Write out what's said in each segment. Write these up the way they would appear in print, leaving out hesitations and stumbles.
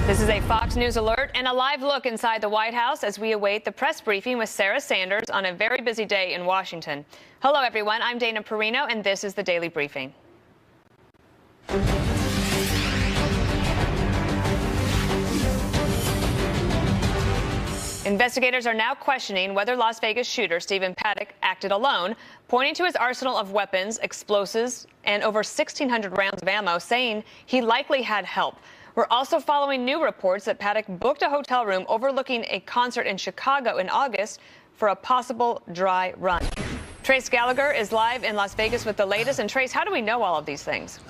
This is a Fox News alert and a live look inside the White House as we await the press briefing with Sarah Sanders on a very busy day in Washington. Hello, everyone. I'm Dana Perino, and this is the Daily Briefing. Investigators are now questioning whether Las Vegas shooter Stephen Paddock acted alone, pointing to his arsenal of weapons, explosives, and over 1,600 rounds of ammo, saying he likely had help. We're also following new reports that Paddock booked a hotel room overlooking a concert in Chicago in August for a possible dry run. Trace Gallagher is live in Las Vegas with the latest. And Trace, how do we know all of these things?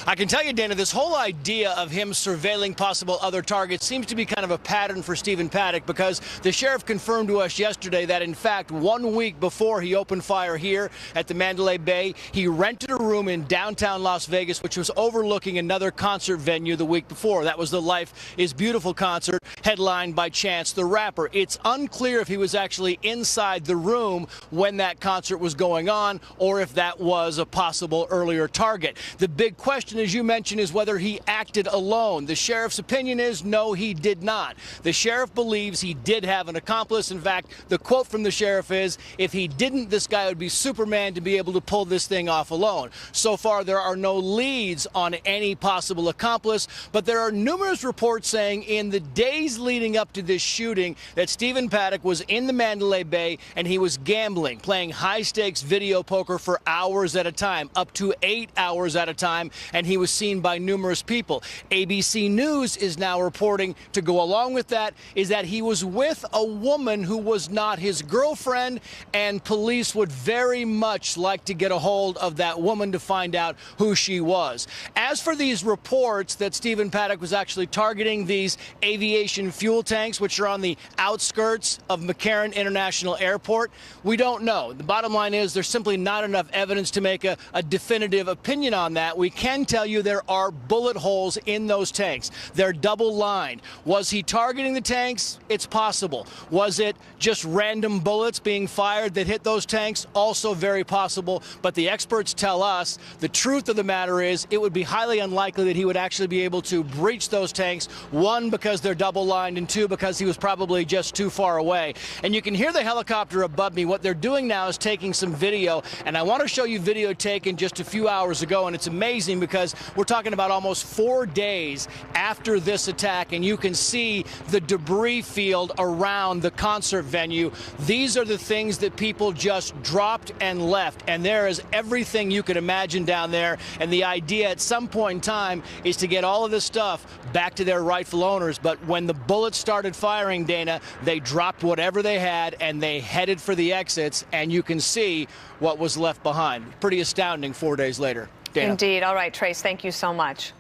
I can tell you, Dana, this whole idea of him surveilling possible other targets seems to be kind of a pattern for Stephen Paddock, because the sheriff confirmed to us yesterday that, in fact, 1 week before he opened fire here at the Mandalay Bay, he rented a room in downtown Las Vegas, which was overlooking another concert venue the week before. That was the Life is Beautiful concert, headlined by Chance the Rapper. It's unclear if he was actually inside the room when that concert was going on, or if that was a possible earlier target. The big question, as you mentioned, is whether he acted alone. The sheriff's opinion is no, he did not. The sheriff believes he did have an accomplice. In fact, the quote from the sheriff is, if he didn't, this guy would be Superman to be able to pull this thing off alone. So far, there are no leads on any possible accomplice, but there are numerous reports saying in the days leading up to this shooting that Stephen Paddock was in the Mandalay Bay and he was gambling, playing high-stakes video poker for hours at a time, up to 8 hours at a time, and he was seen by numerous people. ABC News is now reporting, to go along with that, is that he was with a woman who was not his girlfriend, and police would very much like to get a hold of that woman to find out who she was. As for these reports that Stephen Paddock was actually targeting these aviation fuel tanks, which are on the outskirts of McCarran International Airport, we don't know. The bottom line is there's simply not enough evidence to make a definitive opinion on that. We can tell you there are bullet holes in those tanks. They're double lined. Was he targeting the tanks? It's possible. Was it just random bullets being fired that hit those tanks? Also very possible. But the experts tell us the truth of the matter is it would be highly unlikely that he would actually be able to breach those tanks. One, because they're double lined, and two, because he was probably just too far away. And you can hear the helicopter above me. What they're doing now is taking some video, and I want to show you video taken just a few hours ago, and it's amazing because we're talking about almost 4 days after this attack, and you can see the debris field around the concert venue. These are the things that people just dropped and left, and there is everything you could imagine down there. And the idea at some point in time is to get all of this stuff back to their rightful owners. But when the bullets started firing, Dana, they dropped whatever they had and they headed for the exits, and you can see what was left behind. Pretty astounding 4 days later. Dana. Indeed. All right, Trace, thank you so much.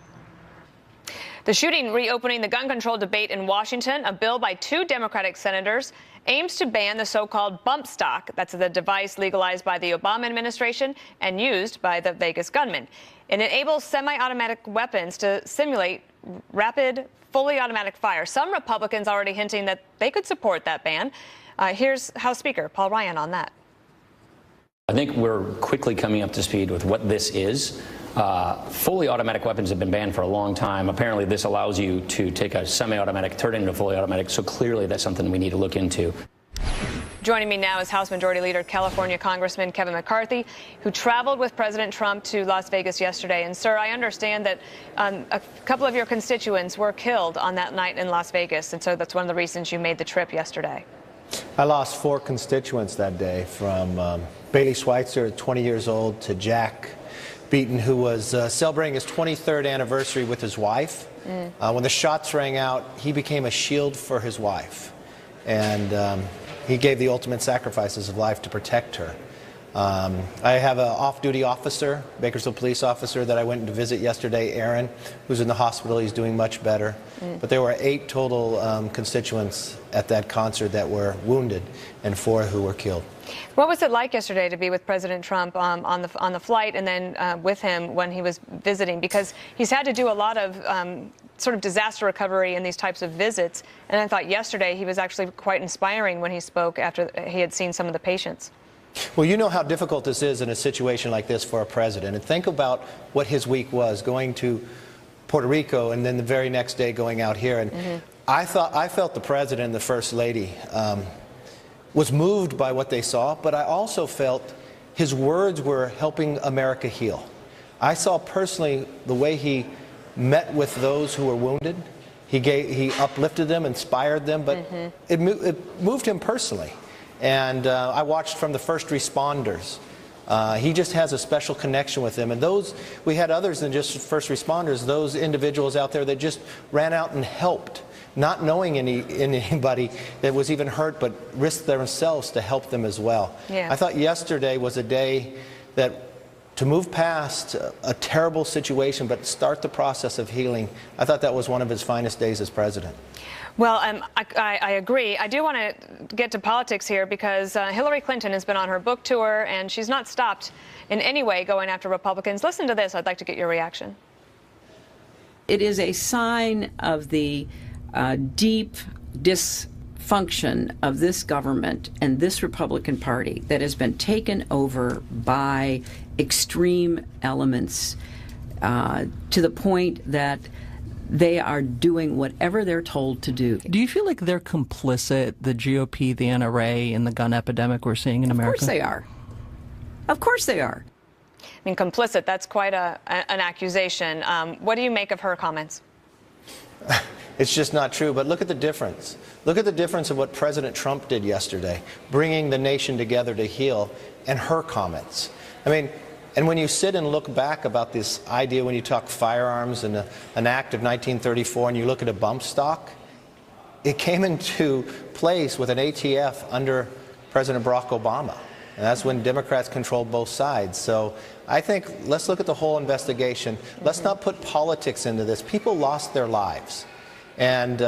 The shooting reopening the gun control debate in Washington. A bill by 2 Democratic senators aims to ban the so-called bump stock. That's the device legalized by the Obama administration and used by the Vegas gunman. It enables semi-automatic weapons to simulate rapid, fully automatic fire. Some Republicans already hinting that they could support that ban. Here's House Speaker Paul Ryan on that. I think we're quickly coming up to speed with what this is. Fully automatic weapons have been banned for a long time. Apparently, this allows you to take a semi-automatic, turn it into fully automatic. So clearly, that's something we need to look into. Joining me now is House Majority Leader California Congressman Kevin McCarthy, who traveled with President Trump to Las Vegas yesterday. And, sir, I understand that a couple of your constituents were killed on that night in Las Vegas. And so that's one of the reasons you made the trip yesterday. I lost 4 constituents that day, from Bailey Schweitzer, 20 years old, to Jack Beaton, who was celebrating his 23rd anniversary with his wife. When the shots rang out, he became a shield for his wife. And he gave the ultimate sacrifices of life to protect her. I have an off-duty officer, Bakersfield police officer, that I went to visit yesterday, Aaron, who's in the hospital. He's doing much better. But there were 8 total constituents at that concert that were wounded and 4 who were killed. What was it like yesterday to be with President Trump on the flight, and then with him when he was visiting? Because he's had to do a lot of sort of disaster recovery in these types of visits. And I thought yesterday he was actually quite inspiring when he spoke after he had seen some of the patients. Well, you know how difficult this is in a situation like this for a president. And think about what his week was, going to Puerto Rico, and then the very next day going out here. And I felt the president and the first lady was moved by what they saw, but I also felt his words were helping America heal. I saw personally the way he met with those who were wounded. He uplifted them, inspired them, but it moved him personally. And I watched from the first responders. He just has a special connection with them. And we had others than just first responders, those individuals out there that just ran out and helped, not knowing anybody that was even hurt, but risked themselves to help them as well. Yeah. I thought yesterday was a day that to move past a terrible situation, but start the process of healing. I thought that was one of his finest days as president. Well, I agree. I do want to get to politics here because Hillary Clinton has been on her book tour, and she's not stopped in any way going after Republicans. Listen to this. I'd like to get your reaction. It is a sign of the deep dysfunction of this government and this Republican Party that has been taken over by extreme elements to the point that they are doing whatever they're told to do. Do you feel like they're complicit, the GOP, the NRA, in the gun epidemic we're seeing in America? Of course they are. Of course they are. I mean, complicit, that's quite an accusation. What do you make of her comments? It's just not true, but look at the difference. Look at the difference of what President Trump did yesterday, bringing the nation together to heal, and her comments. I mean, and when you sit and look back about this idea, when you talk firearms and an act of 1934, and you look at a bump stock, it came into place with an ATF under President Barack Obama. And that's when Democrats controlled both sides. So I think let's look at the whole investigation. Let's not put politics into this. People lost their lives. And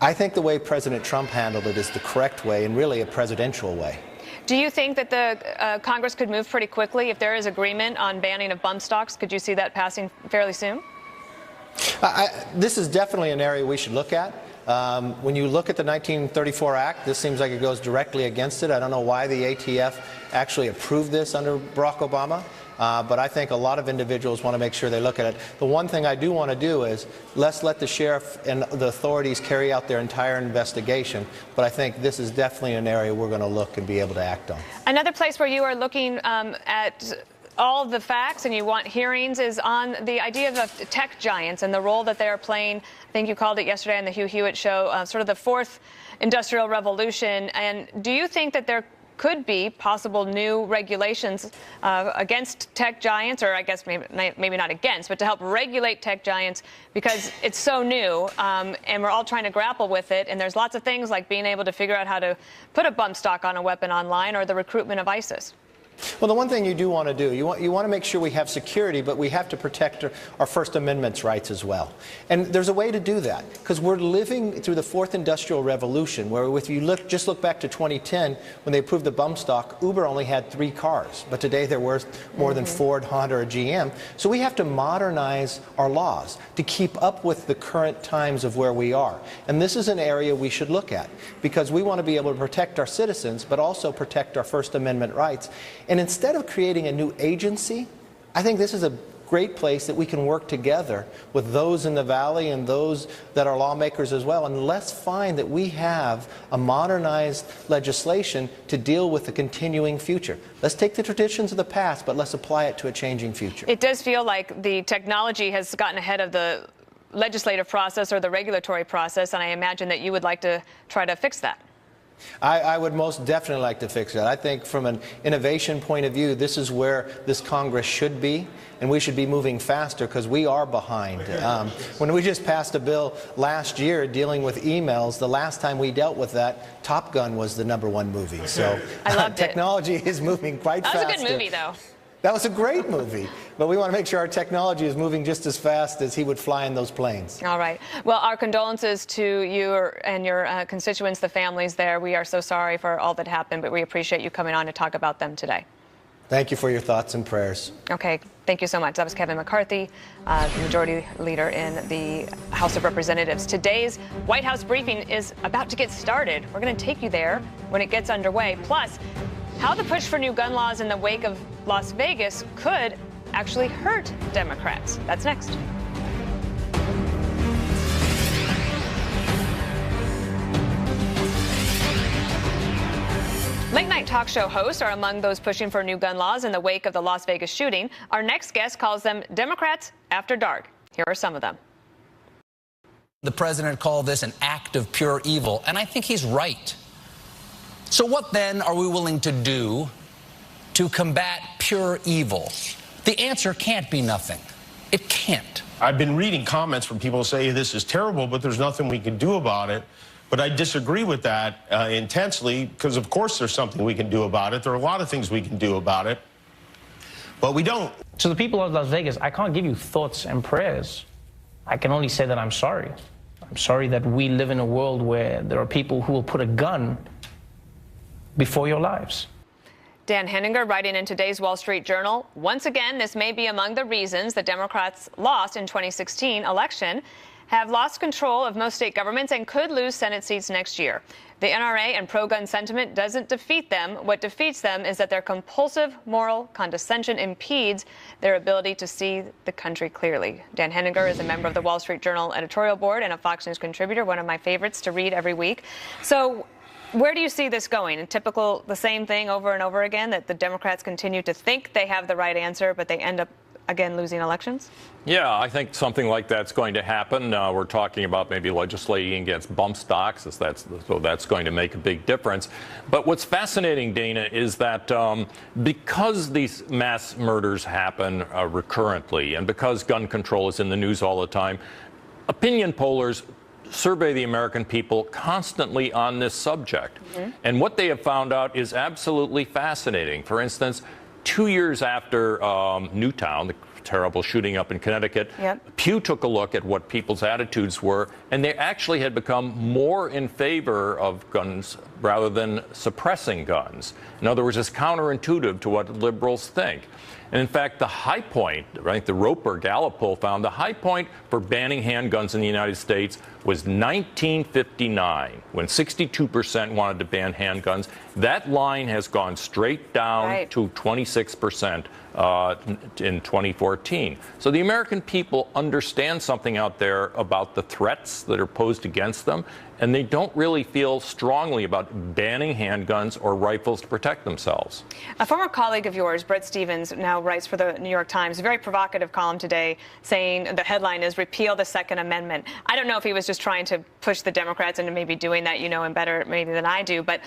I think the way President Trump handled it is the correct way and really a presidential way. Do you think that the Congress could move pretty quickly if there is agreement on banning of bump stocks? Could you see that passing fairly soon? This is definitely an area we should look at. When you look at the 1934 Act, this seems like it goes directly against it. I don't know why the ATF actually approved this under Barack Obama, but I think a lot of individuals want to make sure they look at it. The one thing I do want to do is let's let the sheriff and the authorities carry out their entire investigation, but I think this is definitely an area we're going to look and be able to act on. Another place where you are looking at all of the facts and you want hearings is on the idea of the tech giants and the role that they are playing. I think you called it yesterday on the Hugh Hewitt show, sort of the fourth industrial revolution. And do you think that there could be possible new regulations against tech giants, or I guess maybe not against, but to help regulate tech giants because it's so new and we're all trying to grapple with it. And there's lots of things like being able to figure out how to put a bump stock on a weapon online or the recruitment of ISIS. Well, the one thing you do want to do, you want to make sure we have security, but we have to protect our First Amendment's rights as well. And there's a way to do that, because we're living through the fourth industrial revolution, where if you just look back to 2010, when they approved the bump stock, Uber only had 3 cars, but today they're worth more than Ford, Honda, or GM. So we have to modernize our laws to keep up with the current times of where we are. And this is an area we should look at, because we want to be able to protect our citizens, but also protect our First Amendment rights. And instead of creating a new agency, I think this is a great place that we can work together with those in the Valley and those that are lawmakers as well. And let's find that we have a modernized legislation to deal with the continuing future. Let's take the traditions of the past, but let's apply it to a changing future. It does feel like the technology has gotten ahead of the legislative process or the regulatory process, and I imagine that you would like to try to fix that. I would most definitely like to fix that. I think from an innovation point of view, this is where this Congress should be, and we should be moving faster because we are behind. When we just passed a bill last year dealing with emails, the last time we dealt with that, Top Gun was the #1 movie. So I loved technology is moving quite fast. That was a good movie, though. That was a great movie, but we want to make sure our technology is moving just as fast as he would fly in those planes. All right. Well, our condolences to you and your constituents, the families there. We are so sorry for all that happened, but we appreciate you coming on to talk about them today. Thank you for your thoughts and prayers. Okay. Thank you so much. That was Kevin McCarthy, the Majority Leader in the House of Representatives. Today's White House briefing is about to get started. We're going to take you there when it gets underway. Plus, how the push for new gun laws in the wake of Las Vegas could actually hurt Democrats. That's next. Late-night talk show hosts are among those pushing for new gun laws in the wake of the Las Vegas shooting. Our next guest calls them Democrats after dark. Here are some of them. The president called this an act of pure evil, and I think he's right. So what then are we willing to do to combat pure evil? The answer can't be nothing. It can't. I've been reading comments from people who say this is terrible, but there's nothing we can do about it. But I disagree with that intensely, because of course there's something we can do about it. There are a lot of things we can do about it, but we don't. To the people of Las Vegas, I can't give you thoughts and prayers. I can only say that I'm sorry. I'm sorry that we live in a world where there are people who will put a gun before your lives. Dan Henninger writing in today's Wall Street Journal, once again, this may be among the reasons the Democrats lost in 2016 election, have lost control of most state governments and could lose Senate seats next year. The NRA and pro-gun sentiment doesn't defeat them. What defeats them is that their compulsive moral condescension impedes their ability to see the country clearly. Dan Henninger is a member of the Wall Street Journal editorial board and a Fox News contributor, one of my favorites to read every week. So where do you see this going? In typical, the same thing over and over again, that the Democrats continue to think they have the right answer, but they end up again losing elections? Yeah, I think something like that's going to happen. We're talking about maybe legislating against bump stocks, so that's going to make a big difference. But what's fascinating, Dana, is that because these mass murders happen recurrently, and because gun control is in the news all the time, opinion pollers survey the American people constantly on this subject. Mm-hmm. And what they have found out is absolutely fascinating. For instance, 2 years after Newtown, the terrible shooting up in Connecticut, Pew took a look at what people's attitudes were, and they actually had become more in favor of guns rather than suppressing guns. In other words, it's counterintuitive to what liberals think. And in fact, the high point, right, the Roper-Gallup poll found the high point for banning handguns in the United States was 1959, when 62% wanted to ban handguns. That line has gone straight down to 26% in 2014. So the American people understand something out there about the threats that are posed against them, and they don't really feel strongly about banning handguns or rifles to protect themselves. A former colleague of yours, Bret Stephens, now writes for the New York Times, a very provocative column today saying the headline is "Repeal the Second Amendment." I don't know if he was just trying to push the Democrats into maybe doing that, you know him better maybe than I do, but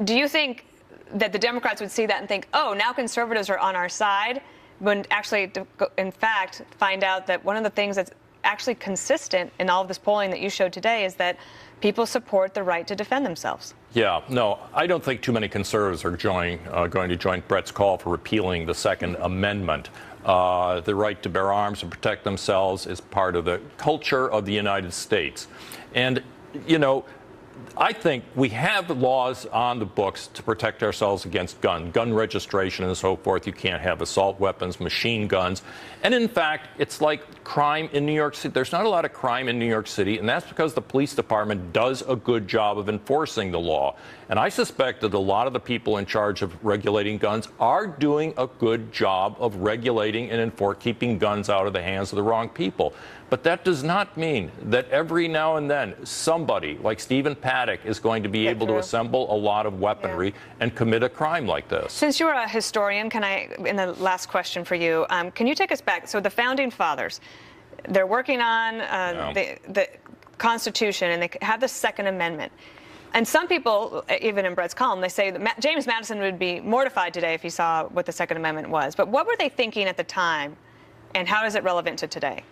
do you think that the Democrats would see that and think, oh, now conservatives are on our side, when actually, in fact, find out that one of the things that's actually consistent in all of this polling that you showed today is that people support the right to defend themselves? Yeah, no, I don't think too many conservatives are going to join Brett's call for repealing the Second Amendment. The right to bear arms and protect themselves is part of the culture of the United States. And, you know, I think we have laws on the books to protect ourselves against gun registration and so forth. You can't have assault weapons, machine guns. And in fact, it's like crime in New York City. There's not a lot of crime in New York City, and that's because the police department does a good job of enforcing the law. And I suspect that a lot of the people in charge of regulating guns are doing a good job of regulating and keeping guns out of the hands of the wrong people. But that does not mean that every now and then somebody like Stephen Paddock is going to be able to assemble a lot of weaponry and commit a crime like this. Since you're a historian, can I, in the last question for you, can you take us back? So the Founding Fathers, they're working on the Constitution, and they have the Second Amendment. And some people, even in Brett's column, they say that James Madison would be mortified today if he saw what the Second Amendment was. But what were they thinking at the time, and how is it relevant to today?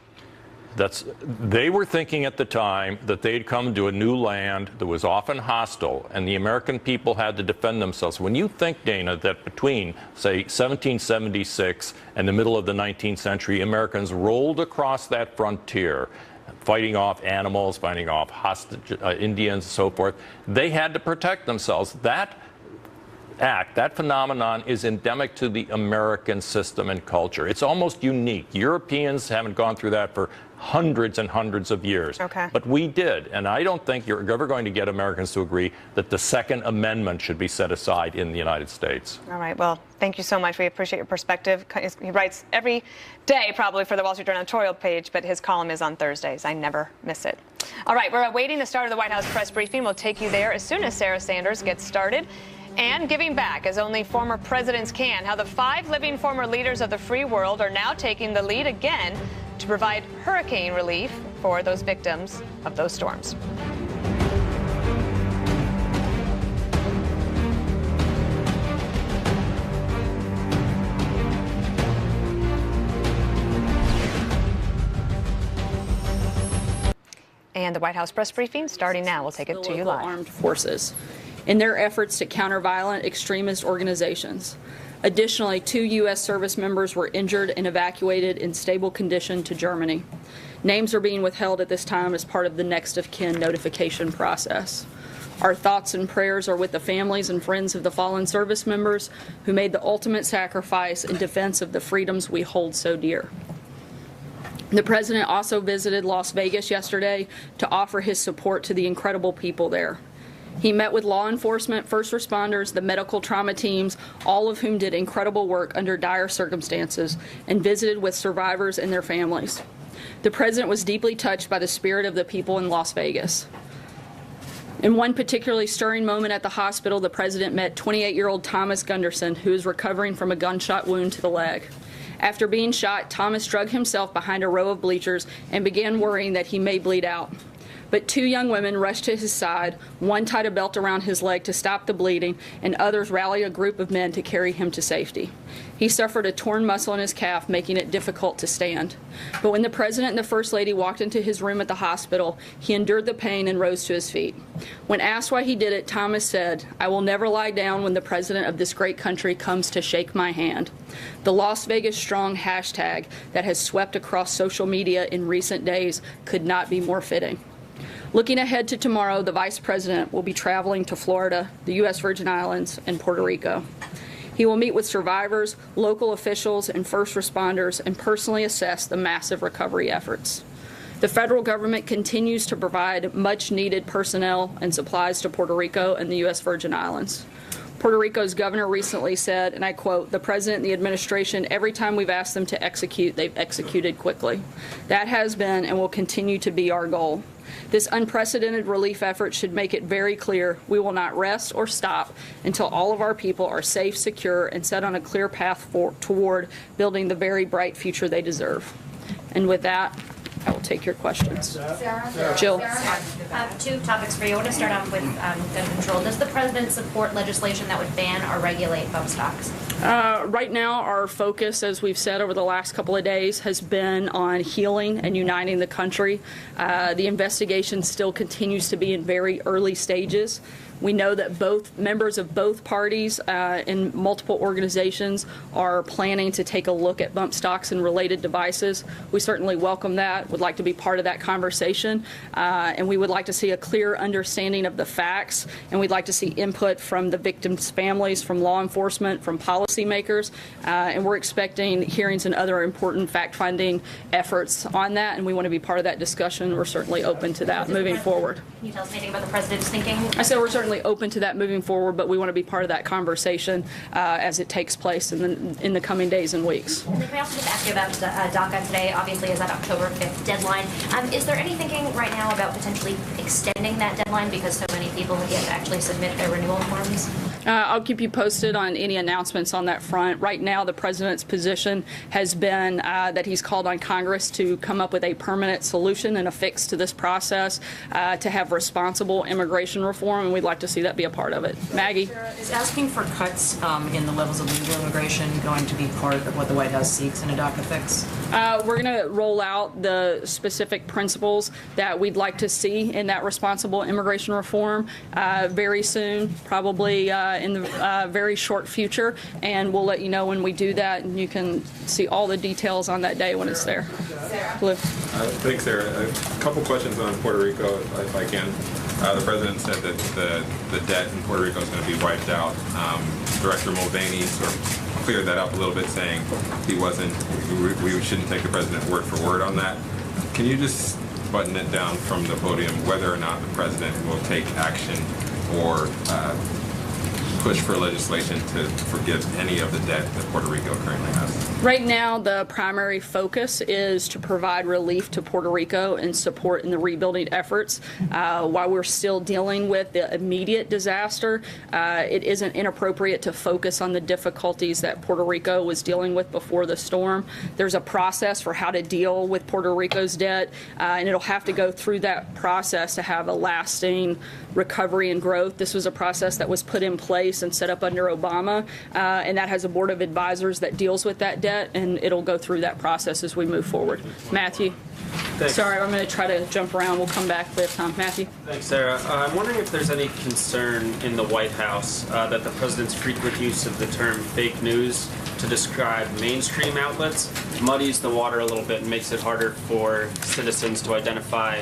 They were thinking at the time that they'd come to a new land that was often hostile, and the American people had to defend themselves. When you think, Dana, that between, say, 1776 and the middle of the 19th century, Americans rolled across that frontier, fighting off animals, fighting off hostage Indians, and so forth, they had to protect themselves. That phenomenon is endemic to the American system and culture. It's almost unique. Europeans haven't gone through that for hundreds and hundreds of years. Okay. But we did. And I don't think you're ever going to get Americans to agree that the Second Amendment should be set aside in the United States. All right. Well, thank you so much. We appreciate your perspective. He writes every day, probably, for the Wall Street Journal editorial page, but his column is on Thursdays. I never miss it. All right. We're awaiting the start of the White House press briefing. We'll take you there as soon as Sarah Sanders gets started. and giving back as only former presidents can. How the 5 living former leaders of the free world are now taking the lead again to provide hurricane relief for those victims of those storms. And the White House press briefing starting now. We'll take it to you live. Armed forces in their efforts to counter violent extremist organizations. Additionally, 2 U.S. service members were injured and evacuated in stable condition to Germany. Names are being withheld at this time as part of the next of kin notification process. Our thoughts and prayers are with the families and friends of the fallen service members who made the ultimate sacrifice in defense of the freedoms we hold so dear. The president also visited Las Vegas yesterday to offer his support to the incredible people there. He met with law enforcement, first responders, the medical trauma teams, all of whom did incredible work under dire circumstances, and visited with survivors and their families. The president was deeply touched by the spirit of the people in Las Vegas. In one particularly stirring moment at the hospital, the president met 28-year-old Thomas Gunderson, who is recovering from a gunshot wound to the leg. After being shot, Thomas drug himself behind a row of bleachers and began worrying that he may bleed out. But 2 young women rushed to his side, one tied a belt around his leg to stop the bleeding, and others rallied a group of men to carry him to safety. He suffered a torn muscle in his calf, making it difficult to stand. But when the president and the first lady walked into his room at the hospital, he endured the pain and rose to his feet. When asked why he did it, Thomas said, "I will never lie down when the president of this great country comes to shake my hand." The Las Vegas Strong hashtag that has swept across social media in recent days could not be more fitting. Looking ahead to tomorrow, the Vice President will be traveling to Florida, the U.S. Virgin Islands, and Puerto Rico. He will meet with survivors, local officials, and first responders and personally assess the massive recovery efforts. The federal government continues to provide much-needed personnel and supplies to Puerto Rico and the U.S. Virgin Islands. Puerto Rico's governor recently said, and I quote, "The president and the administration, every time we've asked them to execute, they've executed quickly. That has been and will continue to be our goal. This unprecedented relief effort should make it very clear we will not rest or stop until all of our people are safe, secure, and set on a clear path toward building the very bright future they deserve." And with that, I will take your questions. Sarah? Jill? Sarah, 2 topics for you. I want to start off with gun control. Does the president support legislation that would ban or regulate bump stocks? Right now, our focus, as we've said over the last couple of days, has been on healing and uniting the country. The investigation still continues to be in very early stages. We know that both members of both parties in multiple organizations are planning to take a look at bump stocks and related devices. We certainly welcome that, would like to be part of that conversation, and we would like to see a clear understanding of the facts, and we'd like to see input from the victims' families, from law enforcement, from policymakers, and we're expecting hearings and other important fact-finding efforts on that, and we want to be part of that discussion. We're certainly open to that moving forward. Can you tell us anything about the president's thinking? I said we're certainly open to that moving forward, but we want to be part of that conversation as it takes place in the coming days and weeks. And then can I also just ask you about DACA today? Obviously, is that October 5th deadline. Is there any thinking right now about potentially extending that deadline because so many people have yet to actually submit their renewal forms? I'll keep you posted on any announcements on that front. Right now, the president's position has been that he's called on Congress to come up with a permanent solution and a fix to this process to have responsible immigration reform, and we'd like to see that be a part of it. Maggie? Is asking for cuts in the levels of legal immigration going to be part of what the White House seeks in a DACA fix? We're going to roll out the specific principles that we'd like to see in that responsible immigration reform very soon, probably in the very short future, and we'll let you know when we do that, and you can see all the details on that day when it's there. Blue. Thanks, Sarah. A couple questions on Puerto Rico, if I can. The president said that the debt in Puerto Rico is going to be wiped out. Director Mulvaney sort of cleared that up a little bit, saying we shouldn't take the president word for word on that. Can you just button it down from the podium whether or not the president will take action or push for legislation to forgive any of the debt that Puerto Rico currently has? Right now, the primary focus is to provide relief to Puerto Rico and support in the rebuilding efforts. While we're still dealing with the immediate disaster, it isn't inappropriate to focus on the difficulties that Puerto Rico was dealing with before the storm. There's a process for how to deal with Puerto Rico's debt, and it'll have to go through that process to have a lasting recovery and growth. This was a process that was put in place and set up under Obama, and that has a board of advisors that deals with that debt, and it'll go through that process as we move forward. Matthew. Thanks. Sorry, I'm going to try to jump around. We'll come back with Tom. Matthew. Thanks, Sarah. I'm wondering if there's any concern in the White House that the president's frequent use of the term fake news to describe mainstream outlets muddies the water a little bit and makes it harder for citizens to identify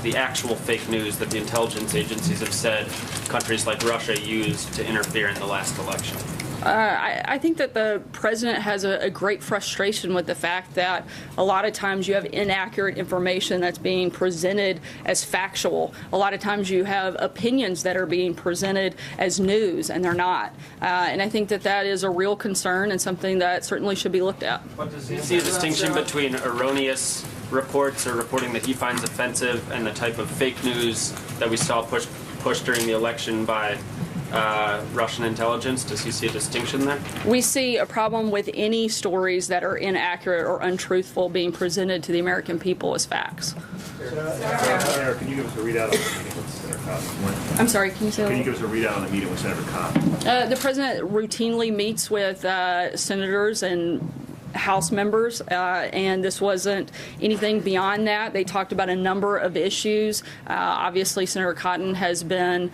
the actual fake news that the intelligence agencies have said countries like Russia used to interfere in the last election. I think that the president has a great frustration with the fact that a lot of times you have inaccurate information that's being presented as factual. A lot of times you have opinions that are being presented as news, and they're not. And I think that that is a real concern and something that certainly should be looked at. What does he see a distinction between erroneous reports or reporting that he finds offensive and the type of fake news that we saw pushed during the election by Russian intelligence? Does he see a distinction there? We see a problem with any stories that are inaccurate or untruthful being presented to the American people as facts. Senator, can you give us a readout on the meeting with Senator Cotton? I'm sorry, can you say that? Can you give us a readout on the meeting with Senator Cotton? The president routinely meets with senators and House members, and this wasn't anything beyond that. They talked about a number of issues. Obviously, Senator Cotton has been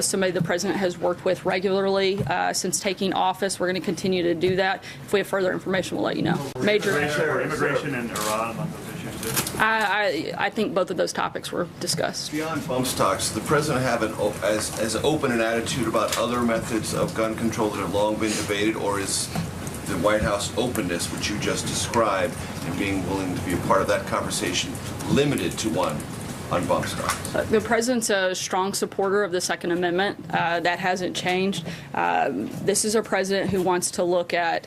somebody the president has worked with regularly since taking office. We're going to continue to do that. If we have further information, we'll let you know. Major immigration and Iran among those issues too. I think both of those topics were discussed. Beyond bump stocks, the president have as open an attitude about other methods of gun control that have long been debated, or is the White House openness, which you just described, and being willing to be a part of that conversation, limited to one on bump stocks? The president's a strong supporter of the Second Amendment. That hasn't changed. This is a president who wants to look at,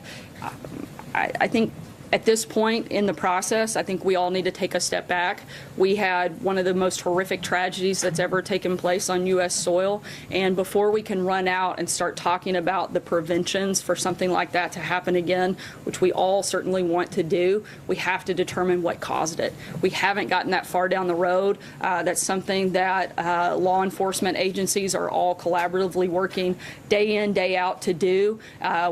I think, at this point in the process, I think we all need to take a step back. We had one of the most horrific tragedies that's ever taken place on U.S. soil, and before we can run out and start talking about the preventions for something like that to happen again, which we all certainly want to do, we have to determine what caused it. We haven't gotten that far down the road. That's something that law enforcement agencies are all collaboratively working day in, day out to do.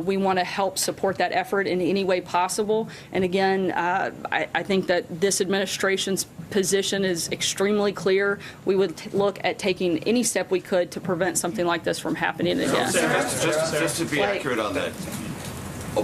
We want to help support that effort in any way possible. And again, I think that this administration's position is extremely clear. We would look at taking any step we could to prevent something like this from happening again. Just to be accurate on that,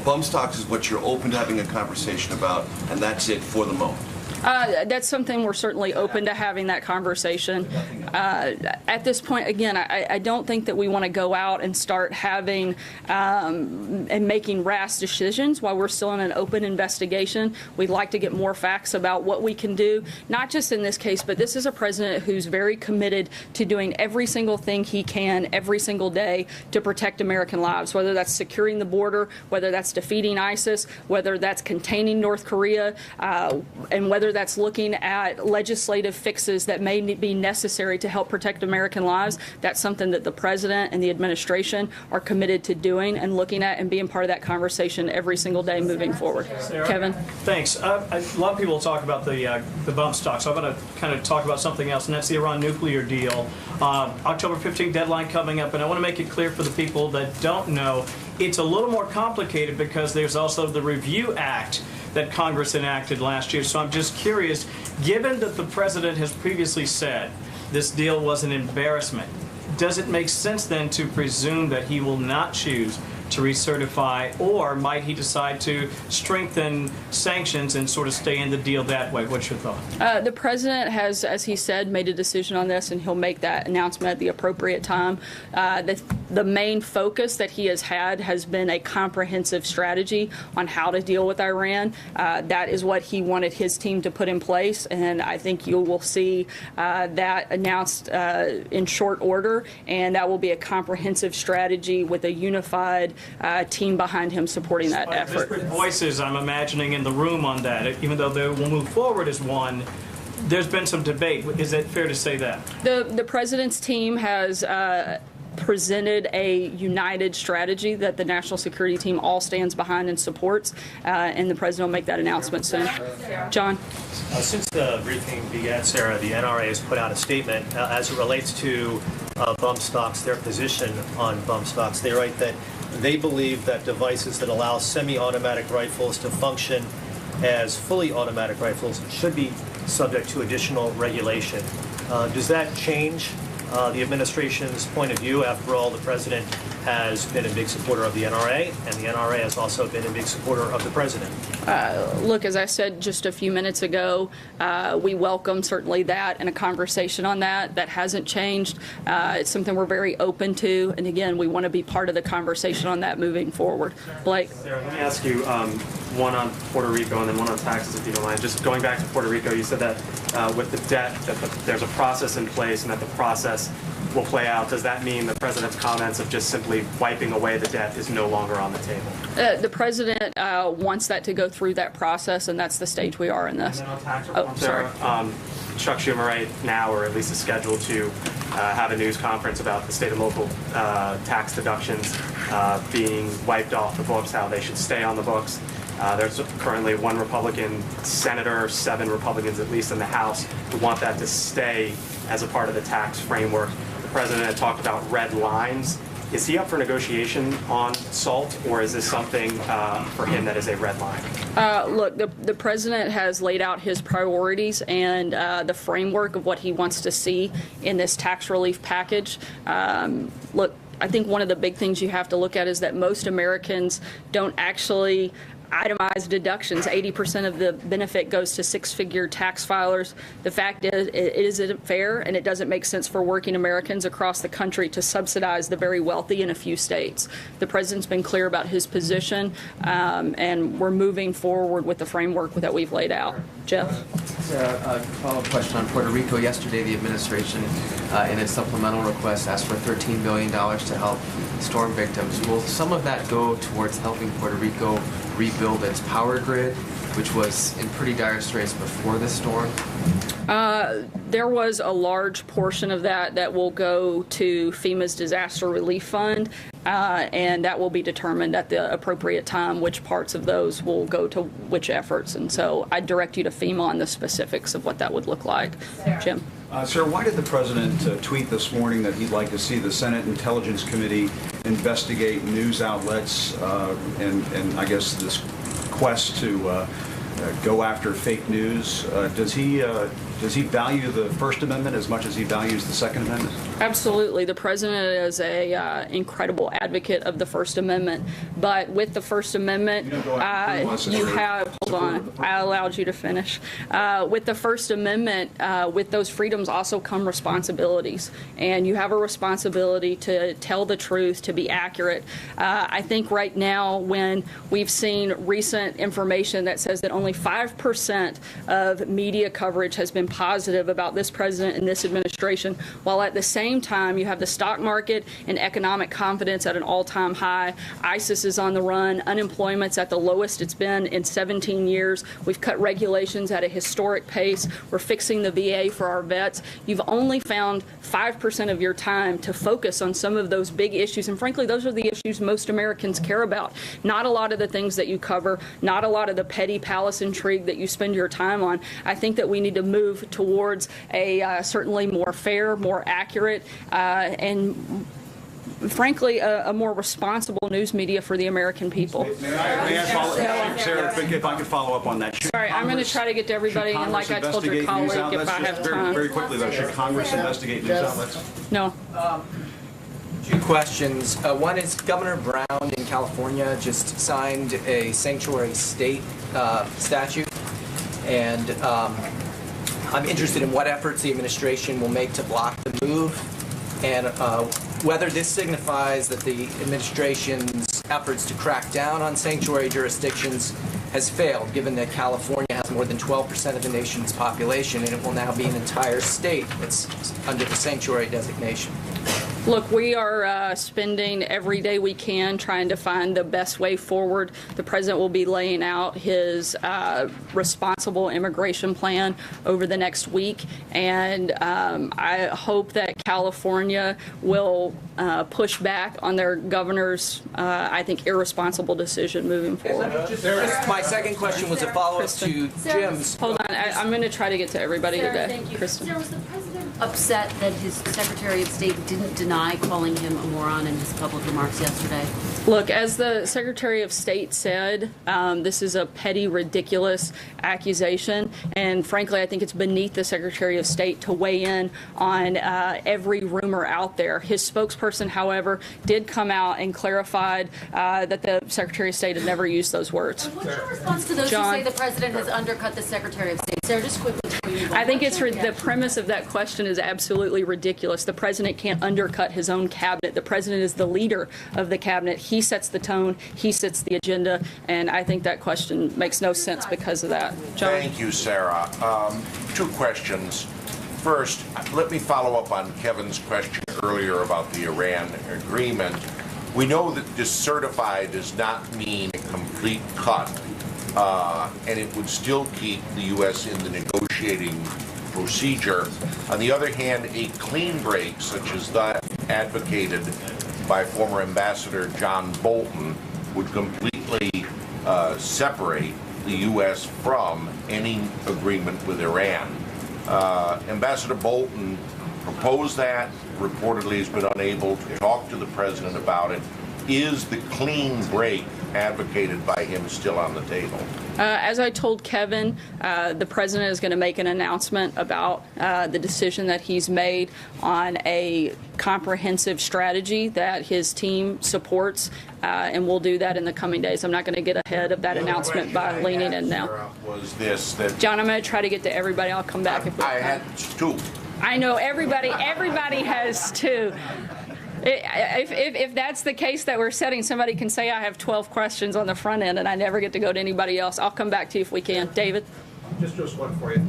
bump stocks is what you're open to having a conversation about, and that's it for the moment. That's something we're certainly open to having that conversation. At this point, again, I don't think that we want to go out and start having and making rash decisions while we're still in an open investigation. We'd like to get more facts about what we can do, not just in this case, but this is a president who's very committed to doing every single thing he can every single day to protect American lives, whether that's securing the border, whether that's defeating ISIS, whether that's containing North Korea, and whether that's looking at legislative fixes that may be necessary to help protect American lives. That's something that the president and the administration are committed to doing and looking at and being part of that conversation every single day moving forward. Sarah? Kevin? Thanks. A lot of people talk about the bump stock, so I'm going to kind of talk about something else, and that's the Iran nuclear deal. October 15th deadline coming up, and I want to make it clear for the people that don't know, it's a little more complicated because there's also the Review Act that Congress enacted last year. So I'm just curious, given that the president has previously said this deal was an embarrassment, does it make sense then to presume that he will not choose to recertify, or might he decide to strengthen sanctions and sort of stay in the deal that way? What's your thought? The president has, as he said, made a decision on this, and he'll make that announcement at the appropriate time. The main focus that he has had has been a comprehensive strategy on how to deal with Iran. That is what he wanted his team to put in place, and I think you will see that announced in short order, and that will be a comprehensive strategy with a unified team behind him supporting that effort. Disparate voices, I'm imagining, in the room on that, even though they will move forward as one. There's been some debate. Is it fair to say that? The president's team has presented a united strategy that the national security team all stands behind and supports, and the president will make that announcement soon. John? Since the briefing began, Sarah, the NRA has put out a statement as it relates to bump stocks, their position on bump stocks. They write that they believe that devices that allow semi-automatic rifles to function as fully automatic rifles should be subject to additional regulation. Does that change the administration's point of view? After all, the president has been a big supporter of the NRA, and the NRA has also been a big supporter of the president. Look, as I said just a few minutes ago, we welcome certainly that and a conversation on that. That hasn't changed. It's something we're very open to, and again, we want to be part of the conversation on that moving forward. Blake? Sarah, let me ask you one on Puerto Rico and then one on taxes, if you don't mind. Just going back to Puerto Rico, you said that with the debt, that there's a process in place and that the process will play out. Does that mean the president's comments of just simply wiping away the debt is no longer on the table? The president wants that to go through that process, and that's the stage we are in this. And then on tax reform, Sarah, Chuck Schumer right now, or at least is scheduled to have a news conference about the state and local tax deductions being wiped off the books, how they should stay on the books. There's currently one Republican senator, 7 Republicans at least in the House, who want that to stay as a part of the tax framework. The president had talked about red lines. Is he up for negotiation on SALT, or is this something for him that is a red line? Look, the president has laid out his priorities and the framework of what he wants to see in this tax relief package. Look, I think one of the big things you have to look at is that most Americans don't actually itemized deductions. 80% of the benefit goes to 6-figure tax filers. The fact is, it isn't fair, and it doesn't make sense for working Americans across the country to subsidize the very wealthy in a few states. The president's been clear about his position, and we're moving forward with the framework that we've laid out. Jeff? A follow-up question on Puerto Rico. Yesterday, the administration, in its supplemental request, asked for $13 billion to help storm victims. Will some of that go towards helping Puerto Rico rebuild its power grid, which was in pretty dire straits before the storm? There was a large portion of that will go to FEMA's Disaster Relief Fund, and that will be determined at the appropriate time which parts of those will go to which efforts. And so I direct you to FEMA on the specifics of what that would look like. Jim? Sir, why did the president tweet this morning that he'd like to see the Senate Intelligence Committee investigate news outlets and I guess this quest to go after fake news? Does he value the First Amendment as much as he values the Second Amendment? Absolutely. The president is a incredible advocate of the First Amendment. But with the First Amendment, you have, hold on, I allowed you to finish. With the First Amendment, with those freedoms also come responsibilities. And you have a responsibility to tell the truth, to be accurate. I think right now, when we've seen recent information that says that only 5% of media coverage has been positive about this president and this administration, while at the same time you have the stock market and economic confidence at an all-time high. ISIS is on the run. Unemployment's at the lowest it's been in 17 years. We've cut regulations at a historic pace. We're fixing the VA for our vets. You've only found 5% of your time to focus on some of those big issues, and frankly, those are the issues most Americans care about. Not a lot of the things that you cover, not a lot of the petty palace intrigue that you spend your time on. I think that we need to move towards a certainly more fair, more accurate, and frankly, a more responsible news media for the American people. May I Sarah, if I could follow up on that. Sorry, I'm going to try to get to everybody, and like I told your colleague, if I have time. Very quickly, though, should Congress investigate news outlets? No. Chief questions. One is Governor Brown in California just signed a sanctuary state statute, and I'm interested in what efforts the administration will make to block the move, and whether this signifies that the administration's efforts to crack down on sanctuary jurisdictions has failed, given that California has more than 12% of the nation's population, and it will now be an entire state that's under the sanctuary designation. Look, we are spending every day we can trying to find the best way forward. The president will be laying out his responsible immigration plan over the next week, and I hope that California will push back on their governor's, I think, irresponsible decision moving forward. My second question was a follow-up to Jim's. Hold on, I'm going to try to get to everybody today. Thank you. Kristen. Sarah, was the president upset that his Secretary of State didn't deny calling him a moron in his public remarks yesterday? Look, as the Secretary of State said, this is a petty, ridiculous accusation, and frankly, I think it's beneath the Secretary of State to weigh in on every rumor out there. His spokesperson, however, did come out and clarified that the Secretary of State had never used those words. What's your response to those who say the president has undercut the Secretary of State? Sarah, just quickly. I think it's the premise of that question is absolutely ridiculous. The president can't undercut his own cabinet. The president is the leader of the cabinet. He sets the tone. He sets the agenda. And I think that question makes no sense because of that. John? Thank you, Sarah. Two questions. First, let me follow up on Kevin's question earlier about the Iran agreement. We know that discertified does not mean a complete cut, and it would still keep the U.S. in the negotiating procedure. On the other hand, a clean break, such as that advocated by former Ambassador John Bolton, would completely separate the U.S. from any agreement with Iran. Ambassador Bolton proposed that, reportedly has been unable to talk to the president about it. Is the clean break advocated by him still on the table? As I told Kevin, the president is going to make an announcement about the decision that he's made on a comprehensive strategy that his team supports, and we'll do that in the coming days. I'm not going to get ahead of that announcement by leaning in now. Was this that John, I'm going to try to get to everybody. I'll come back if I had two. I know everybody has two. If that's the case that we're setting, somebody can say I have 12 questions on the front end and I never get to go to anybody else. I'll come back to you if we can. David? Just one for you.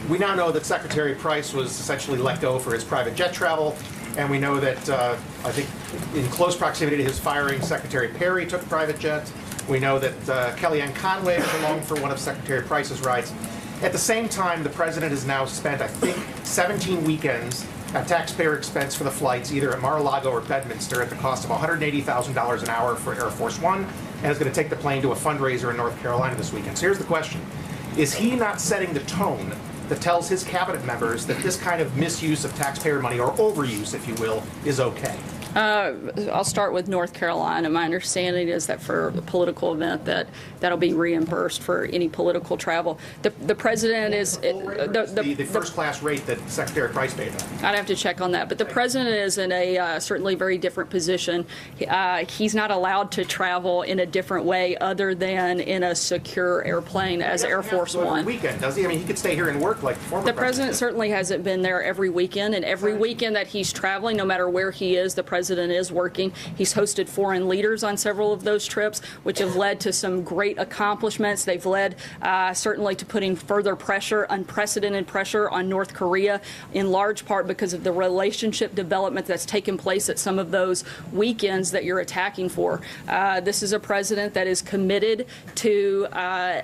We now know that Secretary Price was essentially let go for his private jet travel, and we know that I think in close proximity to his firing, Secretary Perry took private jets. We know that Kellyanne Conway was along for one of Secretary Price's rides. At the same time, the president has now spent, I think, 17 weekends at taxpayer expense for the flights, either at Mar-a-Lago or Bedminster, at the cost of $180,000 an hour for Air Force One, and is going to take the plane to a fundraiser in North Carolina this weekend. So here's the question. Is he not setting the tone that tells his cabinet members that this kind of misuse of taxpayer money, or overuse, if you will, is okay? I'll start with North Carolina. My understanding is that for a political event that'll be reimbursed for any political travel. The president is the first class rate that Secretary Price paid. I'd have to check on that, but the president is in a certainly very different position. He's not allowed to travel in a different way other than in a secure airplane as Air Force One. Weekend, does he? I mean, he could stay here and work like the former president. The president certainly hasn't been there every weekend, and every weekend that he's traveling, no matter where he is, the president is working. He's hosted foreign leaders on several of those trips, which have led to some great accomplishments. They've led certainly to putting further pressure, unprecedented pressure on North Korea, in large part because of the relationship development that's taken place at some of those weekends that you're attacking for. This is a president that is committed to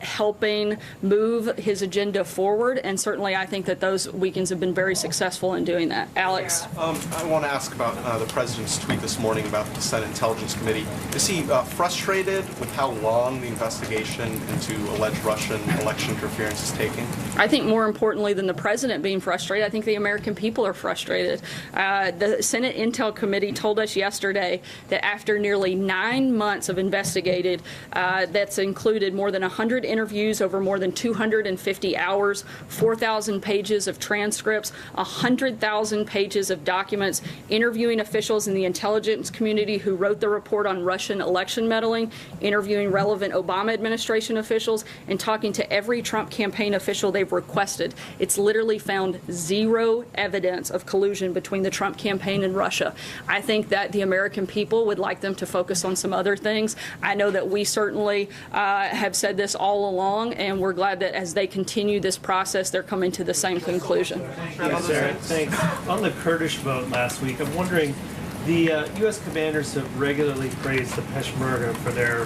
helping move his agenda forward, and certainly I think that those weekends have been very successful in doing that. Alex? I want to ask about the president's tweet this morning about the Senate Intelligence Committee. Is he frustrated with how long the investigation into alleged Russian election interference is taking? I think more importantly than the president being frustrated, I think the American people are frustrated. The Senate Intel Committee told us yesterday that after nearly 9 months of investigated, that's included more than 100 interviews over more than 250 hours, 4,000 pages of transcripts, 100,000 pages of documents, interviewing officials in the intelligence community who wrote the report on Russian election meddling, interviewing relevant Obama administration officials, and talking to every Trump campaign official they've requested. It's literally found zero evidence of collusion between the Trump campaign and Russia. I think that the American people would like them to focus on some other things. I know that we certainly have said this all along, and we're glad that as they continue this process, they're coming to the same conclusion. Yes, Sarah, thanks. On the Kurdish vote last week, I'm wondering, the U.S. commanders have regularly praised the Peshmerga for their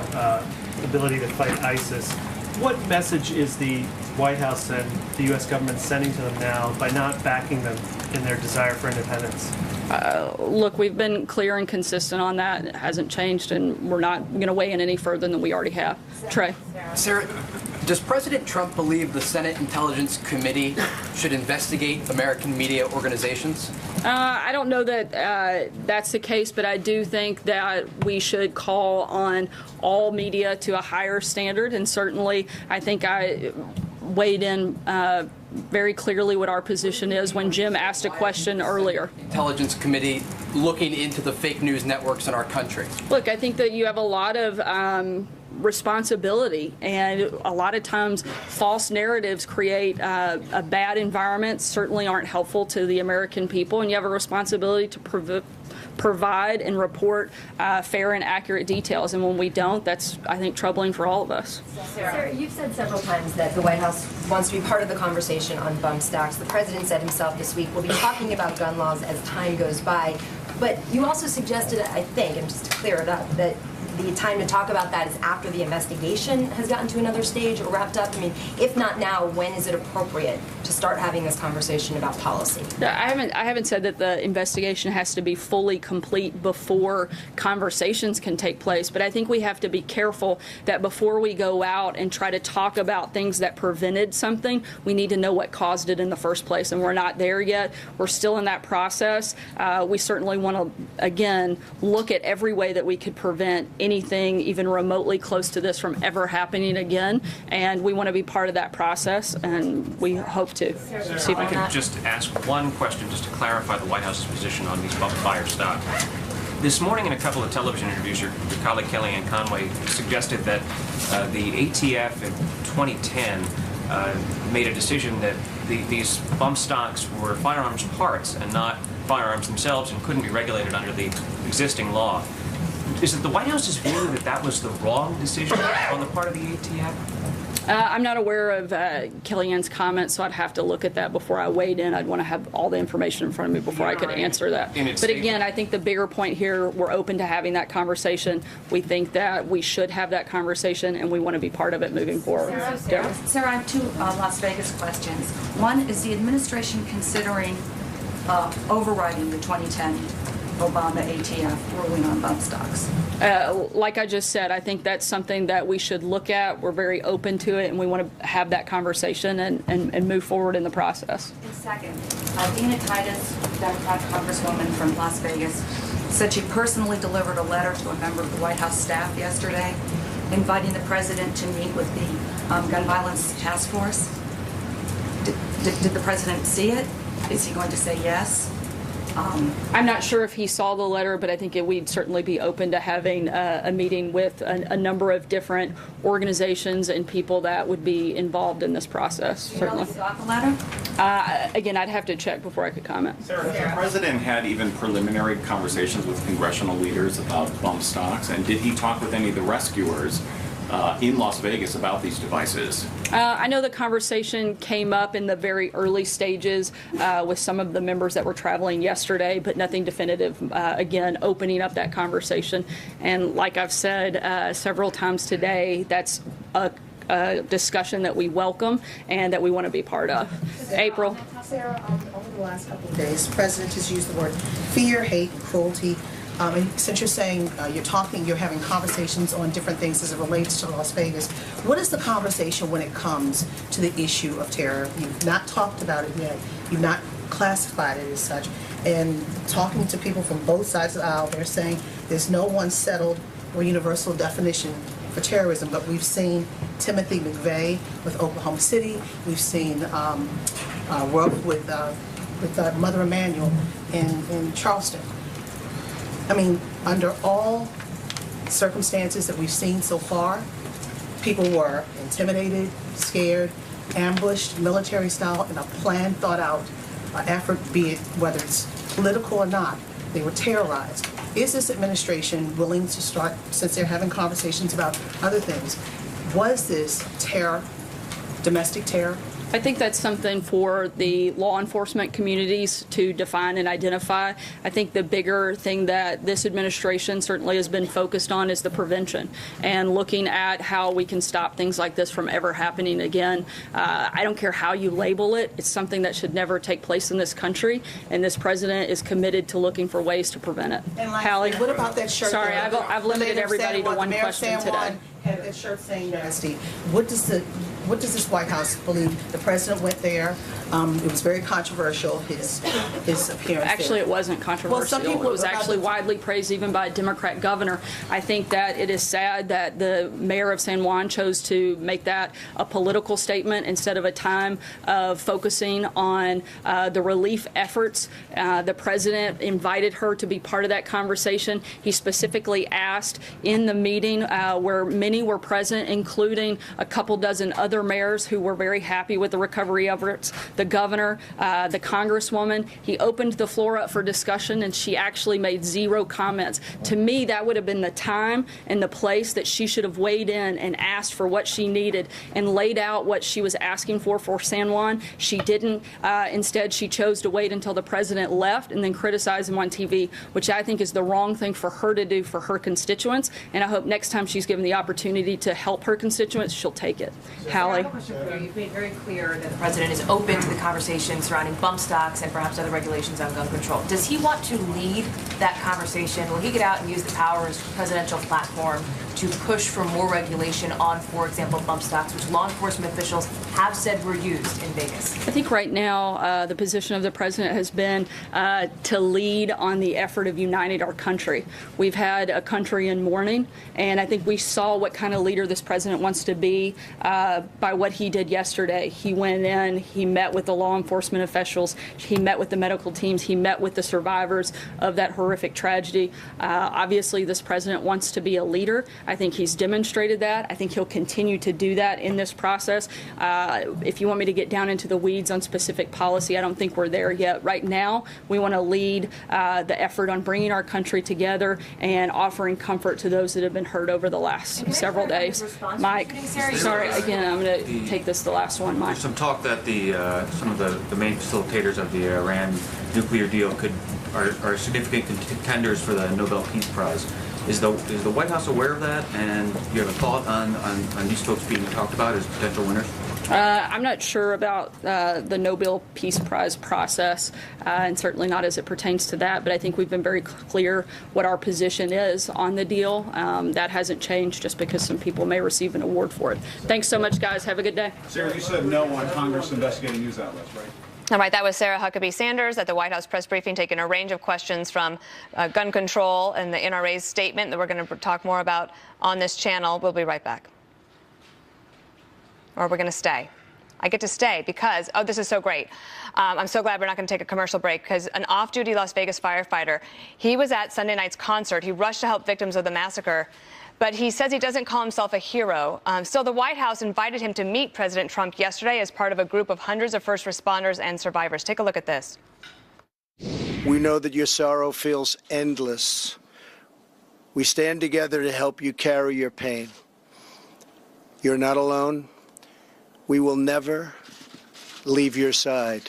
ability to fight ISIS. What message is the White House and the U.S. government sending to them now by not backing them in their desire for independence? Look, we've been clear and consistent on that. It hasn't changed, and we're not going to weigh in any further than we already have. Trey. Sarah, does President Trump believe the Senate Intelligence Committee should investigate American media organizations? I don't know that that's the case, but I do think that we should call on all media to a higher standard, and certainly I think I weighed in very clearly what our position is when Jim asked a question earlier. Intelligence Committee looking into the fake news networks in our country. Look, I think that you have a lot of responsibility, and a lot of times false narratives create a bad environment, certainly aren't helpful to the American people, and you have a responsibility to provide and report fair and accurate details, and when we don't, that's, I think, troubling for all of us. Sarah, you've said several times that the White House wants to be part of the conversation on bump stocks. The president said himself this week we'll be talking about gun laws as time goes by, but you also suggested, I think, and just to clear it up, that the time to talk about that is after the investigation has gotten to another stage or wrapped up? I mean, if not now, when is it appropriate to start having this conversation about policy? I haven't said that the investigation has to be fully complete before conversations can take place, but I think we have to be careful that before we go out and try to talk about things that prevented something, we need to know what caused it in the first place, and we're not there yet. We're still in that process. We certainly want to, again, look at every way that we could prevent anything even remotely close to this from ever happening again, and we want to be part of that process, and we hope to. If I could just ask one question just to clarify the White House's position on these bump fire stocks. This morning in a couple of television interviews, your colleague Kellyanne Conway suggested that the ATF in 2010 made a decision that these bump stocks were firearms parts and not firearms themselves and couldn't be regulated under the existing law. Is it the White House's view that that was the wrong decision on the part of the ATF? I'm not aware of Kellyanne's comments, so I'd have to look at that before I weighed in. I'd want to have all the information in front of me before I could answer that. But again, I think the bigger point here, we're open to having that conversation. We think that we should have that conversation, and we want to be part of it moving forward. Sarah, I have two Las Vegas questions. One, is the administration considering overriding the 2010 Obama ATF ruling on bump stocks? Like I just said, I think that's something that we should look at. We're very open to it, and we want to have that conversation and move forward in the process. And second, Dina Titus, Democratic Congresswoman from Las Vegas, said she personally delivered a letter to a member of the White House staff yesterday inviting the president to meet with the gun violence task force. Did the president see it? Is he going to say yes? I'm not sure if he saw the letter, but I think we'd certainly be open to having a meeting with a number of different organizations and people that would be involved in this process. Certainly. You got the letter? Again, I'd have to check before I could comment. Sarah, the president had even preliminary conversations with congressional leaders about bump stocks, and did he talk with any of the rescuers in Las Vegas about these devices? I know the conversation came up in the very early stages with some of the members that were traveling yesterday, but nothing definitive. Again, opening up that conversation. And like I've said several times today, that's a discussion that we welcome and that we want to be part of. April. Sarah, over the last couple of days, the president has used the word fear, hate, and cruelty. And since you're saying you're having conversations on different things as it relates to Las Vegas, what is the conversation when it comes to the issue of terror? You've not talked about it yet. You've not classified it as such. And talking to people from both sides of the aisle, they're saying there's no one settled or universal definition for terrorism. But we've seen Timothy McVeigh with Oklahoma City. We've seen work with Mother Emanuel in Charleston. I mean, under all circumstances that we've seen so far, people were intimidated, scared, ambushed, military style, in a planned, thought out effort, be it whether it's political or not. They were terrorized. Is this administration willing to start, since they're having conversations about other things, was this terror, domestic terror? I think that's something for the law enforcement communities to define and identify. I think the bigger thing that this administration certainly has been focused on is the prevention and looking at how we can stop things like this from ever happening again. I don't care how you label it. It's something that should never take place in this country, and this president is committed to looking for ways to prevent it. And lastly, Hallie? what about that shirt? Sorry, I've limited everybody to one question today. Had that shirt saying nasty. What does this White House believe? The president went there. It was very controversial, his appearance. Actually, there. it wasn't controversial. Well, some people, it was actually widely praised even by a Democrat governor. I think that it is sad that the mayor of San Juan chose to make that a political statement instead of a time of focusing on the relief efforts. The president invited her to be part of that conversation. He specifically asked in the meeting where many were present, including a couple dozen other mayors who were very happy with the recovery efforts, the governor, the congresswoman. He opened the floor up for discussion, and she actually made zero comments. To me, that would have been the time and the place that she should have weighed in and asked for what she needed and laid out what she was asking for San Juan. She didn't. Instead, she chose to wait until the president left and then criticize him on TV, which I think is the wrong thing for her to do for her constituents. And I hope next time she's given the opportunity to help her constituents, she'll take it. Hallie? I have a question for you. You've made very clear that the president is open to the conversation surrounding bump stocks and perhaps other regulations on gun control. Does he want to lead that conversation? Will he get out and use the power of his presidential platform to push for more regulation on, for example, bump stocks, which law enforcement officials have said were used in Vegas? I think right now the position of the president has been to lead on the effort of uniting our country. We've had a country in mourning, and I think we saw what kind of leader this president wants to be by what he did yesterday. He went in, he met with the law enforcement officials, he met with the medical teams, he met with the survivors of that horrific tragedy. Obviously, this president wants to be a leader. I think he's demonstrated that. I think he'll continue to do that in this process. If you want me to get down into the weeds on specific policy, I don't think we're there yet. Right now, we want to lead the effort on bringing our country together and offering comfort to those that have been hurt over the last several days. Mike, sorry, again, I'm going to take this the last one, Mike. There's some talk that some of the main facilitators of the Iran nuclear deal are significant contenders for the Nobel Peace Prize. Is the White House aware of that, and do you have a thought on these folks being talked about as potential winners? I'm not sure about the Nobel Peace Prize process, and certainly not as it pertains to that, but I think we've been very clear what our position is on the deal. That hasn't changed just because some people may receive an award for it. Thanks so much, guys. Have a good day. Sarah, you said no on Congress investigating news outlets, right? All right, that was Sarah Huckabee Sanders at the White House press briefing, taking a range of questions from gun control and the NRA's statement that we're going to talk more about on this channel. We'll be right back. Or we're going to stay. I get to stay because, oh, this is so great. I'm so glad we're not going to take a commercial break because an off-duty Las Vegas firefighter, he was at Sunday night's concert. He rushed to help victims of the massacre, but he says he doesn't call himself a hero. Still, the White House invited him to meet President Trump yesterday as part of a group of hundreds of first responders and survivors. Take a look at this. We know that your sorrow feels endless. We stand together to help you carry your pain. You're not alone. We will never leave your side.